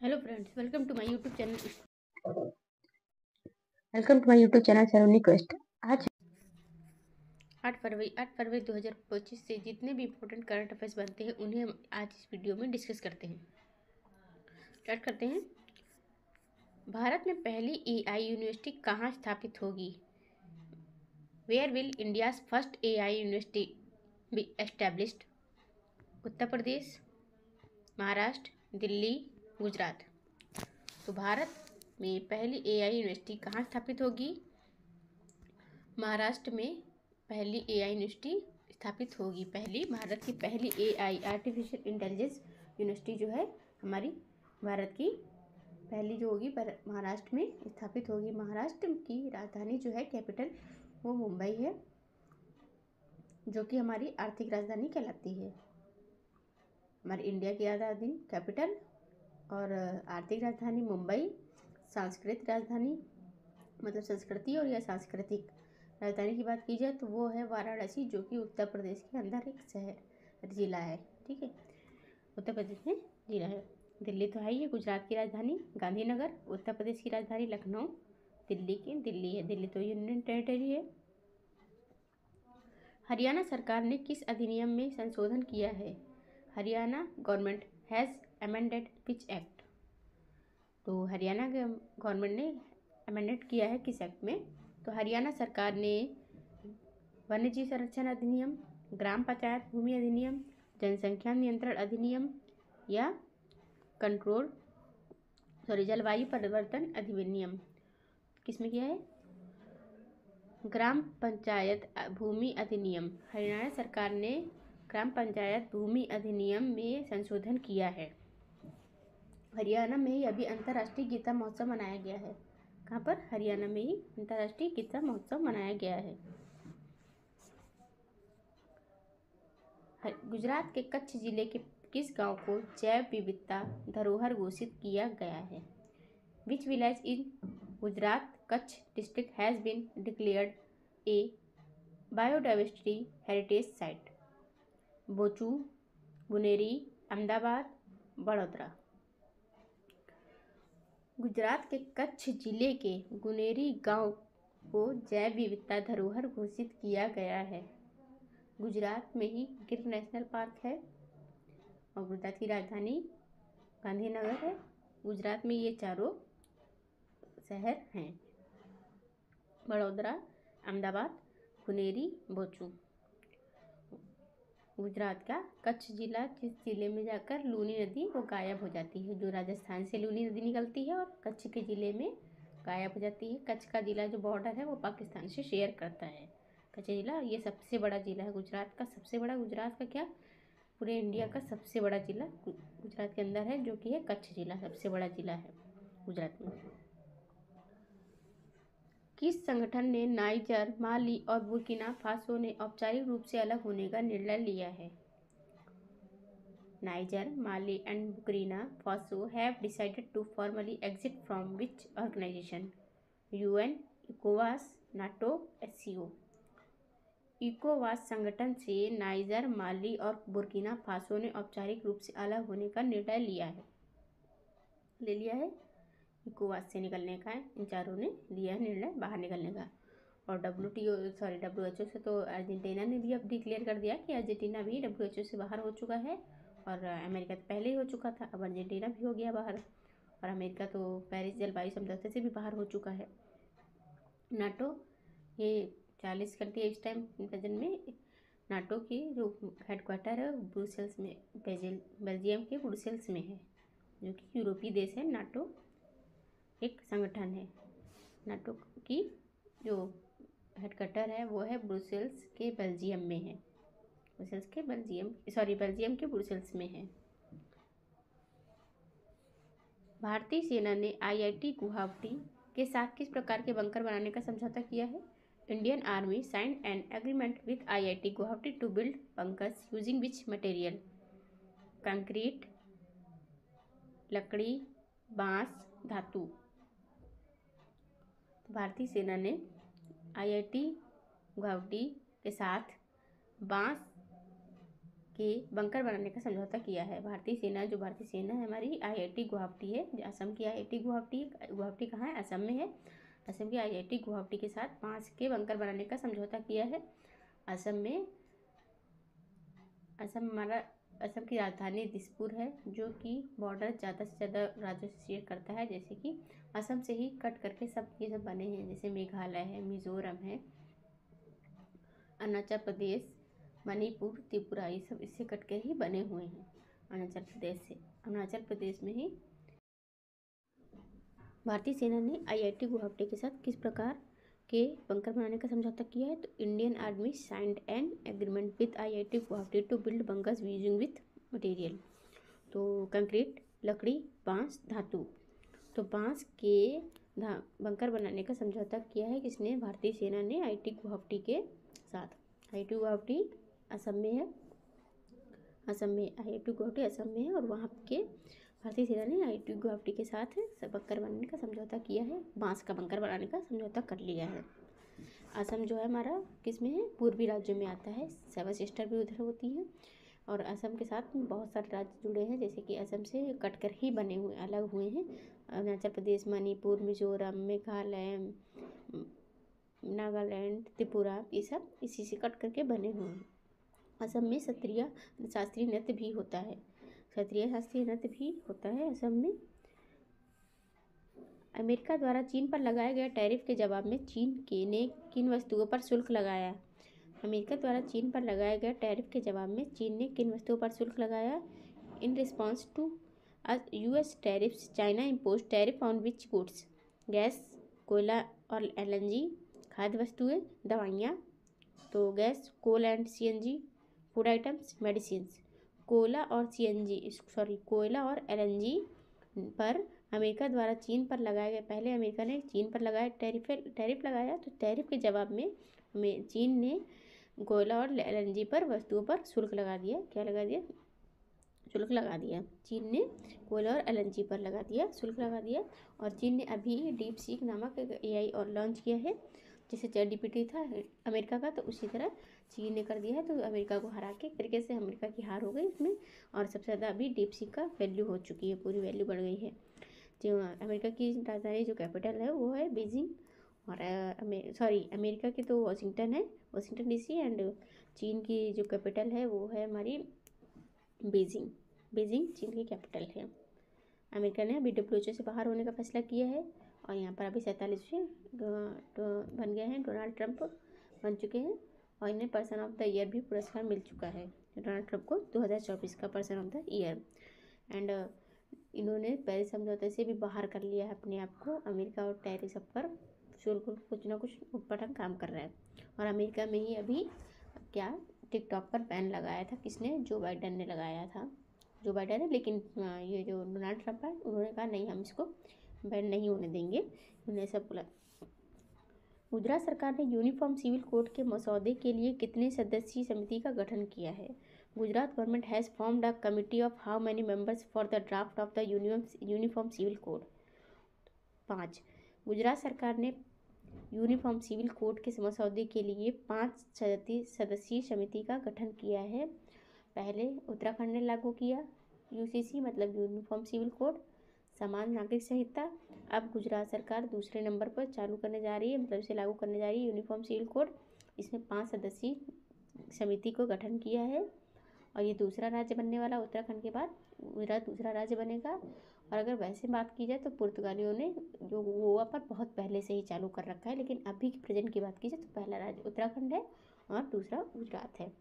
Hello friends, welcome to my YouTube channel. Saloni quest. आज 8 फरवरी 2025 से जितने भी इम्पोर्टेंट करंट अफेयर्स बनते हैं उन्हें हम आज इस वीडियो में डिस्कस करते हैं। स्टार्ट करते हैं। भारत में पहली एआई यूनिवर्सिटी कहाँ स्थापित होगी? Where will India's first AI university be established? Uttar Pradesh, Maharashtra, Delhi, Gujarat. तो भारत में पहली एआई यूनिवर्सिटी कहाँ स्थापित होगी? महाराष्ट्र में पहली एआई यूनिवर्सिटी स्थापित होगी। पहली भारत की पहली एआई आर्टिफिशियल इंटेलिजेंस यूनिवर्सिटी जो है हमारी भारत की पहली जो होगी महाराष्ट्र में स्थापित होगी। महाराष्ट्र की राजधानी जो है कैपिटल वो मुंबई है, जो कि हमारी आर्थिक राजधानी कहलाती है। हमारी इंडिया की राजधानी कैपिटल और आर्थिक राजधानी मुंबई, सांस्कृतिक राजधानी मतलब संस्कृति और या सांस्कृतिक राजधानी की बात की जाए तो वो है वाराणसी, जो कि उत्तर प्रदेश के अंदर एक शहर जिला है। ठीक है, उत्तर प्रदेश में जिला है। दिल्ली तो है ही है, गुजरात की राजधानी गांधीनगर, उत्तर प्रदेश की राजधानी लखनऊ, दिल्ली है। दिल्ली तो यूनियन टेरिटरी है। हरियाणा सरकार ने किस अधिनियम में संशोधन किया है? Haryana government has amended which act? तो हरियाणा गवर्नमेंट ने अमेंडेड किया है किस एक्ट में? तो हरियाणा सरकार ने वन्य जीव संरक्षण अधिनियम, ग्राम पंचायत भूमि अधिनियम, जनसंख्या नियंत्रण अधिनियम या जलवायु परिवर्तन अधिनियम किसमें किया है? ग्राम पंचायत भूमि अधिनियम। हरियाणा सरकार ने ग्राम पंचायत भूमि अधिनियम में संशोधन किया है। हरियाणा में ही अभी अंतर्राष्ट्रीय गीता महोत्सव मनाया गया है। कहाँ पर? हरियाणा में ही अंतर्राष्ट्रीय गीता महोत्सव मनाया गया है। गुजरात के कच्छ जिले के किस गांव को जैव विविधता धरोहर घोषित किया गया है? Which village in Gujarat Kutch district has been declared a biodiversity heritage site? Bochu, Guneri, Ahmedabad, बड़ोदरा। गुजरात के कच्छ जिले के गुनेरी गांव को जैव विविधता धरोहर घोषित किया गया है। गुजरात में ही गिर नेशनल पार्क है और गुजरात की राजधानी गांधीनगर है। गुजरात में ये चारों शहर हैं: बड़ोदरा, अहमदाबाद, गुनेरी, बोचू। गुजरात का कच्छ जिला, जिस जिले में जाकर लूनी नदी वो गायब हो जाती है, जो राजस्थान से लूनी नदी निकलती है और कच्छ के ज़िले में गायब हो जाती है। कच्छ का ज़िला जो बॉर्डर है वो पाकिस्तान से शेयर करता है। कच्छ जिला ये सबसे बड़ा जिला है गुजरात का, सबसे बड़ा गुजरात का क्या पूरे इंडिया का सबसे बड़ा जिला गुजरात के अंदर है, जो कि है कच्छ जिला, सबसे बड़ा जिला है गुजरात में। किस संगठन ने नाइजर, माली और बुर्किना फासो ने औपचारिक रूप से अलग होने का निर्णय लिया है? Niger, Mali and Burkina Faso have decided to formally exit from which organisation? UN, इकोवास, नाटो, एससीओ। इकोवास संगठन से नाइजर, माली और बुर्किना फासो ने औपचारिक रूप से अलग होने का निर्णय ले लिया है। इकोवास से निकलने का इन चारों ने लिया है निर्णय, बाहर निकलने का। और डब्ल्यूएचओ से तो अर्जेंटीना ने भी अब डिक्लेयर कर दिया कि अर्जेंटीना भी डब्ल्यूएचओ से बाहर हो चुका है, और अमेरिका तो पहले ही हो चुका था, अब अर्जेंटीना भी हो गया बाहर, और अमेरिका तो पेरिस जलवायु समझौते से भी बाहर हो चुका है। नाटो, ये 40 कंट्री इस टाइम प्रेजेंट में। नाटो की जो हेडक्वार्टर है ब्रुसेल्स में, बेल्जियम के ब्रुसेल्स में है, जो कि यूरोपीय देश है। नाटो एक संगठन है। नाटो की जो हेडक्वार्टर है वो है ब्रुसेल्स के बेल्जियम में है, बेल्जियम के ब्रुसेल्स में है। भारतीय सेना ने आईआईटी गुवाहाटी के साथ किस प्रकार के बंकर बनाने का समझौता किया है? Indian Army signed an agreement with IIT Guwahati to build bunkers using which material? Concrete, लकड़ी, बांस, धातु। भारतीय सेना ने आईआईटी गुवाहाटी के साथ बांस के बंकर बनाने का समझौता किया है। भारतीय सेना है हमारी, IIT गुवाहाटी है, असम की IIT गुवाहाटी कहाँ है? असम में है। असम की IIT गुवाहाटी के साथ बांस के बंकर बनाने का समझौता किया है असम में। असम की राजधानी दिसपुर है, जो कि बॉर्डर ज़्यादा से ज़्यादा राज्यों से शेयर करता है, जैसे कि असम से ही कट करके सब ये सब बने हैं, जैसे मेघालय है, मिजोरम है, अरुणाचल प्रदेश, मणिपुर, त्रिपुरा, ये सब इससे कट के ही बने हुए हैं अरुणाचल प्रदेश में ही। भारतीय सेना ने IIT गुवाहाटी के साथ किस प्रकार के बंकर बनाने का समझौता किया है? तो Indian Army signed an agreement with IIT Guwahati to build bunkers using with material. तो कंक्रीट, लकड़ी, बांस, धातु। तो बांस के बंकर बनाने का समझौता किया है किसने? भारतीय सेना ने IIT गुवाहाटी के साथ। IIT गुवाहाटी असम में है, IIT गुवाहाटी असम में है, और वहाँ के भारतीय सेना ने IIT गुवाहाटी के साथ बंकर बनाने का समझौता किया है, बांस का बंकर बनाने का समझौता कर लिया है। असम जो है हमारा किस में है? पूर्वी राज्यों में आता है, 7 सिस्टर भी उधर होती हैं, और असम के साथ बहुत सारे राज्य जुड़े हैं, जैसे कि असम से कट कर ही बने हुए अलग हुए हैं। अरुणाचल प्रदेश, मणिपुर, मिजोरम, मेघालय, नागालैंड, त्रिपुरा, ये सब इसी से कट करके बने हुए हैं। असम में क्षत्रिय शास्त्रीय नृत्य भी होता है, असम में। अमेरिका द्वारा चीन पर लगाए गए टैरिफ के जवाब में चीन ने किन वस्तुओं पर शुल्क लगाया? अमेरिका द्वारा चीन पर लगाए गए टैरिफ के जवाब में चीन ने किन वस्तुओं पर शुल्क लगाया? In response to US tariffs, China imposed tariff on which goods? Gas, कोयला और LNG, खाद्य वस्तुएं, दवाइयाँ। तो gas, coal and CNG, food items, medicines. कोयला और LNG पर अमेरिका द्वारा चीन पर लगाए गए, पहले अमेरिका ने चीन पर लगाया टैरिफ लगाया, तो टैरिफ के जवाब में चीन ने कोयला और LNG पर वस्तुओं पर शुल्क लगा दिया। क्या लगा दिया? शुल्क लगा दिया। चीन ने कोयला और LNG पर शुल्क लगा दिया। और चीन ने अभी DeepSeek नामक AI और लॉन्च किया है, जैसे ChatGPT था अमेरिका का, तो उसी तरह चीन ने कर दिया है। तो अमेरिका को हरा के एक तरीके से अमेरिका की हार हो गई इसमें, और सबसे ज़्यादा अभी DeepSeek का वैल्यू हो चुकी है, पूरी वैल्यू बढ़ गई है। जो अमेरिका की राजधानी जो कैपिटल है वो है बीजिंग, और अमेरिका की तो वाशिंगटन है, वाशिंगटन DC, एंड चीन की जो कैपिटल है वो है हमारी बीजिंग चीन की कैपिटल है। अमेरिका ने अभी WHO से बाहर होने का फैसला किया है, और यहाँ पर अभी 47वें बन गए हैं, डोनाल्ड ट्रंप बन चुके हैं, और इन्हें पर्सन ऑफ द ईयर भी पुरस्कार मिल चुका है डोनाल्ड ट्रंप को, 2024 का person of the year. And इन्होंने पेरिस समझौते से भी बाहर कर लिया है अपने आप को। अमेरिका और टैरिफ सब पर शुल्क कुछ ना कुछ उटपटांग काम कर रहा है। और अमेरिका में ही अभी क्या टिकटॉक पर बैन लगाया था किसने? जो बाइडन ने लगाया था, लेकिन ये जो डोनाल्ड ट्रंप है उन्होंने कहा नहीं, हम इसको बैन नहीं होने देंगे, उन्होंने ऐसा बोला। गुजरात सरकार ने यूनिफॉर्म सिविल कोड के मसौदे के लिए कितने सदस्यीय समिति का गठन किया है? Gujarat government has formed a committee of how many members for the draft of the uniform civil code? 5। Gujarat सरकार ने यूनिफॉर्म सिविल कोड के मसौदे के लिए 5 सदस्यीय समिति का गठन किया है। पहले उत्तराखंड ने लागू किया UCC मतलब यूनिफॉर्म सिविल कोड, समान नागरिक संहिता। अब गुजरात सरकार दूसरे नंबर पर चालू करने जा रही है, मतलब इसे लागू करने जा रही है यूनिफॉर्म सिविल कोड। इसमें 5 सदस्यीय समिति को गठन किया है, और ये दूसरा राज्य बनने वाला, उत्तराखंड के बाद गुजरात दूसरा राज्य बनेगा। और अगर वैसे बात की जाए तो पुर्तगालियों ने जो गोवा पर बहुत पहले से ही चालू कर रखा है, लेकिन अभी की प्रेजेंट की बात की जाए तो पहला राज्य उत्तराखंड है और दूसरा गुजरात है।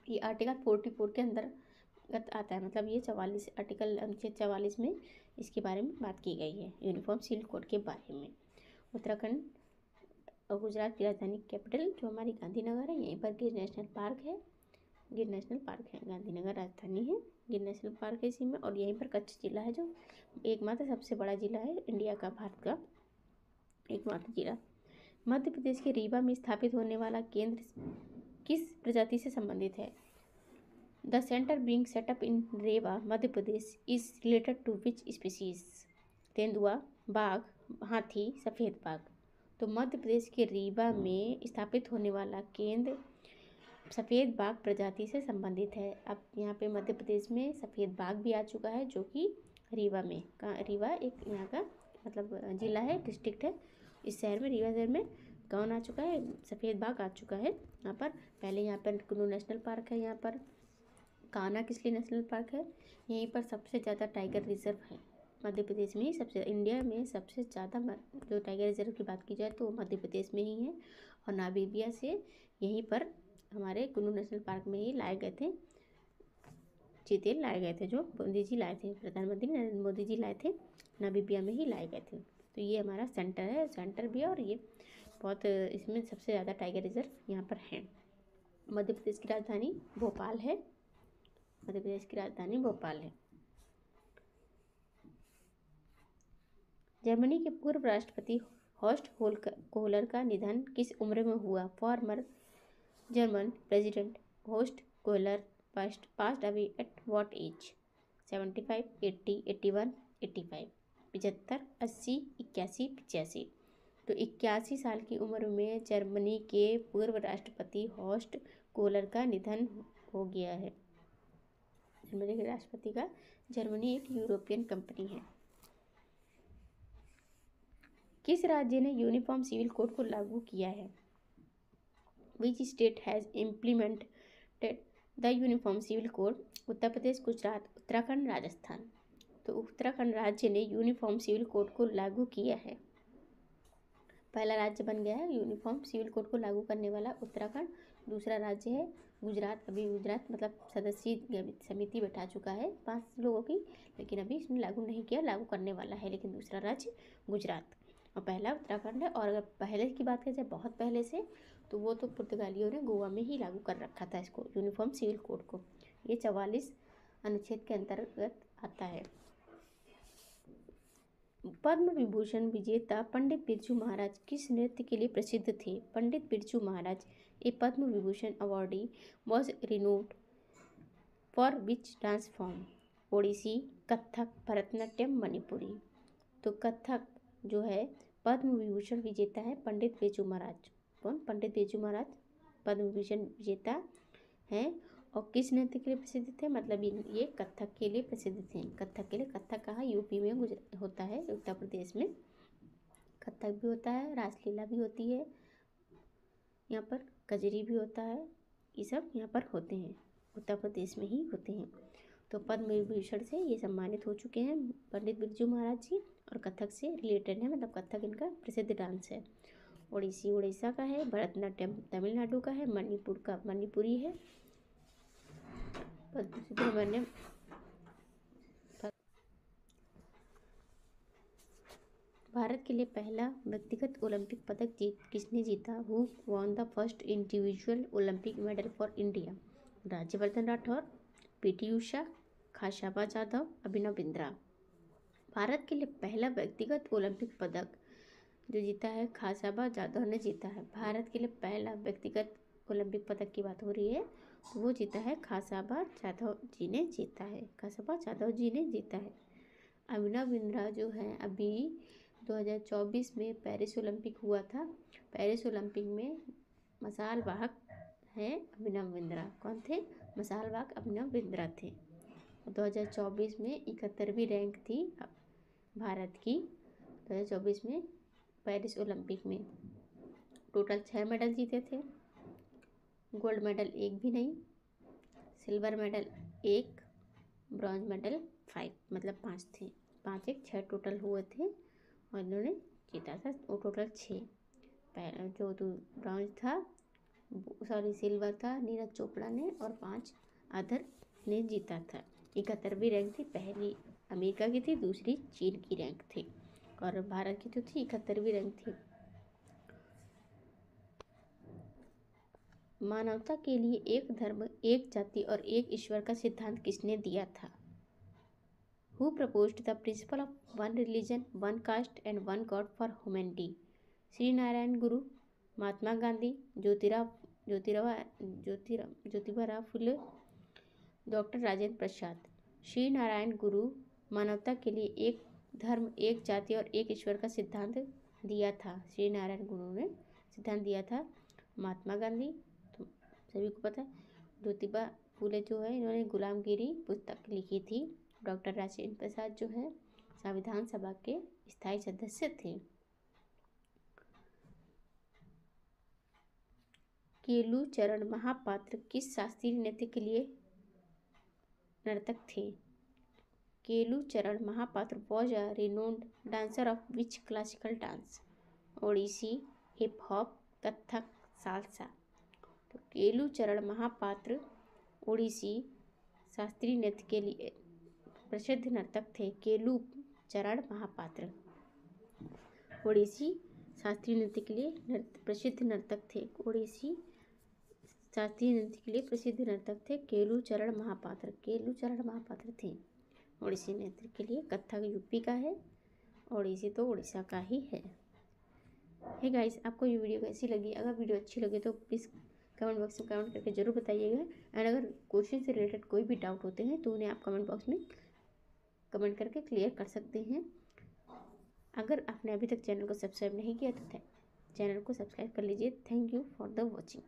ये आर्टिकल 44 के अंतर्गत आता है, मतलब ये 44 आर्टिकल अनुच्छेद 44 में इसके बारे में बात की गई है, यूनिफॉर्म सिविल कोड के बारे में। उत्तराखंड और गुजरात की राजधानी कैपिटल जो हमारी गांधीनगर है, यहीं पर गिर नेशनल पार्क है, गांधीनगर राजधानी है, गिर नेशनल पार्क है इसी में। और यहीं पर कच्छ जिला है, जो एकमात्र सबसे बड़ा जिला है इंडिया का, भारत का एकमात्र जिला। मध्य प्रदेश के रीवा में स्थापित होने वाला केंद्र किस प्रजाति से संबंधित है? The centre being set up in Rewa, Madhya Pradesh is related to which species? तेंदुआ, बाघ, हाथी, सफ़ेद बाघ। तो मध्य प्रदेश के रीवा में स्थापित होने वाला केंद्र सफ़ेद बाघ प्रजाति से संबंधित है। अब यहाँ पे मध्य प्रदेश में सफ़ेद बाघ भी आ चुका है, जो कि रीवा में रीवा एक यहाँ का मतलब ज़िला है, डिस्ट्रिक्ट है। इस शहर में, रीवा शहर में कौन आ चुका है, सफ़ेद बाघ आ चुका है यहाँ पर। पहले यहाँ पर कुल्लू नेशनल पार्क है, यहाँ पर कान्हा किसली नेशनल पार्क है। यहीं पर सबसे ज़्यादा टाइगर रिजर्व है मध्य प्रदेश में ही। सबसे इंडिया में सबसे ज़्यादा जो टाइगर रिजर्व की बात की जाए तो मध्य प्रदेश में ही है। और नामीबिया से यहीं पर हमारे कुल्लू नेशनल पार्क में ही लाए गए थे चीते, लाए गए थे, जो मोदी जी लाए थे, प्रधानमंत्री नरेंद्र मोदी जी लाए थे, नामीबिया में ही लाए गए थे। तो ये हमारा सेंटर है, सेंटर भी है, और ये बहुत इसमें सबसे ज़्यादा टाइगर रिजर्व यहाँ पर हैं। मध्य प्रदेश की राजधानी भोपाल है। मध्य प्रदेश की राजधानी भोपाल है। जर्मनी के पूर्व राष्ट्रपति हॉर्स्ट कोहलर का निधन किस उम्र में हुआ? Farmer German president Horst Kohler passed away at what age? 75, 80, 81, 85, 75, 80, 81, 85। तो 81 साल की उम्र में जर्मनी के पूर्व राष्ट्रपति हॉर्स्ट कोहलर का निधन हो गया है। जर्मनी के राष्ट्रपति का, जर्मनी एक यूरोपियन कंपनी है। किस राज्य ने यूनिफॉर्म सिविल कोड को लागू किया है? Which state has implemented the uniform civil code? Uttar Pradesh, Gujarat, Uttarakhand, Rajasthan. तो उत्तराखंड राज्य ने यूनिफॉर्म सिविल कोड को लागू किया है। पहला राज्य बन गया है यूनिफॉर्म सिविल कोड को लागू करने वाला उत्तराखंड। दूसरा राज्य है गुजरात। अभी गुजरात मतलब सदस्यीय समिति बैठा चुका है 5 लोगों की, लेकिन अभी इसने लागू नहीं किया, लागू करने वाला है, लेकिन दूसरा राज्य गुजरात और पहला उत्तराखंड है। और अगर पहले की बात करें, बहुत पहले से, तो वो तो पुर्तगालियों ने गोवा में ही लागू कर रखा था इसको, यूनिफॉर्म सिविल कोड को। ये 44 अनुच्छेद के अंतर्गत आता है। पद्म विभूषण विजेता पंडित बिरजू महाराज किस नृत्य के लिए प्रसिद्ध थे? Pandit Birju Maharaj a Padma Vibhushan awardee was renowned for which dance form? Odissi, Kathak, Bharatanatyam, Manipuri. तो कथक जो है पद्म विभूषण विजेता है पंडित बिरजू महाराज। कौन? पंडित बिरजू महाराज पद्म विभूषण विजेता हैं। और किस नृत्य के लिए प्रसिद्ध थे? मतलब ये कथक के लिए प्रसिद्ध थे। कथक के लिए, कथक कहाँ? यूपी में होता है, उत्तर प्रदेश में कथक भी होता है, रासलीला भी होती है, यहाँ पर कजरी भी होता है, ये सब यहाँ पर होते हैं, उत्तर प्रदेश में ही होते हैं। तो पद्म विभूषण से ये सम्मानित हो चुके हैं पंडित बिरजू महाराज जी, और कथक से रिलेटेड है, मतलब कथक इनका प्रसिद्ध डांस है। ओडिसी उड़ीसा का है, भरतनाट्यम तमिलनाडु का है, मणिपुर का मणिपुरी है। सुब्रमण्यम भारत के लिए पहला व्यक्तिगत ओलंपिक पदक किसने जीता? Who won the first individual Olympic medal for India? Rajyavardhan Rathore, PT Usha, Khashaba Jadhav, Abhinav Bindra. Bharat के लिए पहला व्यक्तिगत ओलंपिक पदक जो जीता है खाशाबा जाधव ने जीता है। भारत के लिए पहला व्यक्तिगत ओलंपिक पदक की बात हो रही है, तो वो जीता है खाशाबा जाधव जी ने जीता है, खाशाबा जाधव जी ने जीता है। अभिनव बिंद्रा जो है अभी 2024 में पेरिस ओलंपिक हुआ था, पेरिस ओलंपिक में मशाल वाहक हैं अभिनव बिंद्रा। कौन थे? मशाल वाहक अभिनव बिंद्रा थे। 2024 में 71वीं रैंक थी भारत की 2024 में पेरिस ओलंपिक में। टोटल 6 मेडल जीते थे, गोल्ड मेडल 1 भी नहीं, सिल्वर मेडल 1, ब्रॉन्ज मेडल 5, मतलब 5 थे, 5 1 6 टोटल हुए थे और इन्होंने जीता था वो टोटल 6। जो ब्रॉन्ज था, सॉरी सिल्वर था नीरज चोपड़ा ने, और 5 अदर ने जीता था। 71वीं रैंक थी, पहली अमेरिका की थी, दूसरी चीन की रैंक थी, और भारत की तो थी 71वीं रैंक थी। मानवता के लिए एक धर्म, एक जाति और एक ईश्वर का सिद्धांत किसने दिया था? Who proposed the principle of one religion, one cast and one God for humanity? Shri Narayan Guru, Mahatma Gandhi, Jyotiba Phule, doctor Rajendra Prasad. Shri Narayan गुरु मानवता के लिए एक धर्म, एक जाति और एक ईश्वर का सिद्धांत दिया था। श्री नारायण गुरु ने सिद्धांत दिया था। महात्मा गांधी, सभी को पता है। ज्योतिबा फूले जो है इन्होंने गुलामगिरी पुस्तक लिखी थी। डॉक्टर राजेंद्र प्रसाद जो है संविधान सभा के स्थायी सदस्य थे। केलुचरण महापात्र किस शास्त्रीय नृत्य के लिए नर्तक थे? Kelucharan Mahapatra was a renowned dancer of which classical dance? Odissi, hip hop, Kathak, salsa. तो केलुचरण महापात्र ओडिसी शास्त्रीय नृत्य के लिए प्रसिद्ध नर्तक थे। केलुचरण महापात्र ओडिसी शास्त्रीय नृत्य के लिए प्रसिद्ध नर्तक थे। ओडिसी शास्त्रीय नृत्य के लिए प्रसिद्ध नर्तक थे केलुचरण महापात्र। केलुचरण महापात्र थे ओडिसी नृत्य के लिए। कथक यूपी का है, ओडिसी तो उड़ीसा का ही है। हे गाइस, आपको ये वीडियो कैसी लगी? अगर वीडियो अच्छी लगे तो प्लीज़ कमेंट बॉक्स में कमेंट करके ज़रूर बताइएगा। एंड अगर क्वेश्चन से रिलेटेड कोई भी डाउट होते हैं तो उन्हें आप कमेंट बॉक्स में कमेंट करके क्लियर कर सकते हैं। अगर आपने अभी तक चैनल को सब्सक्राइब नहीं किया तो चैनल को सब्सक्राइब कर लीजिए। Thank you for the watching.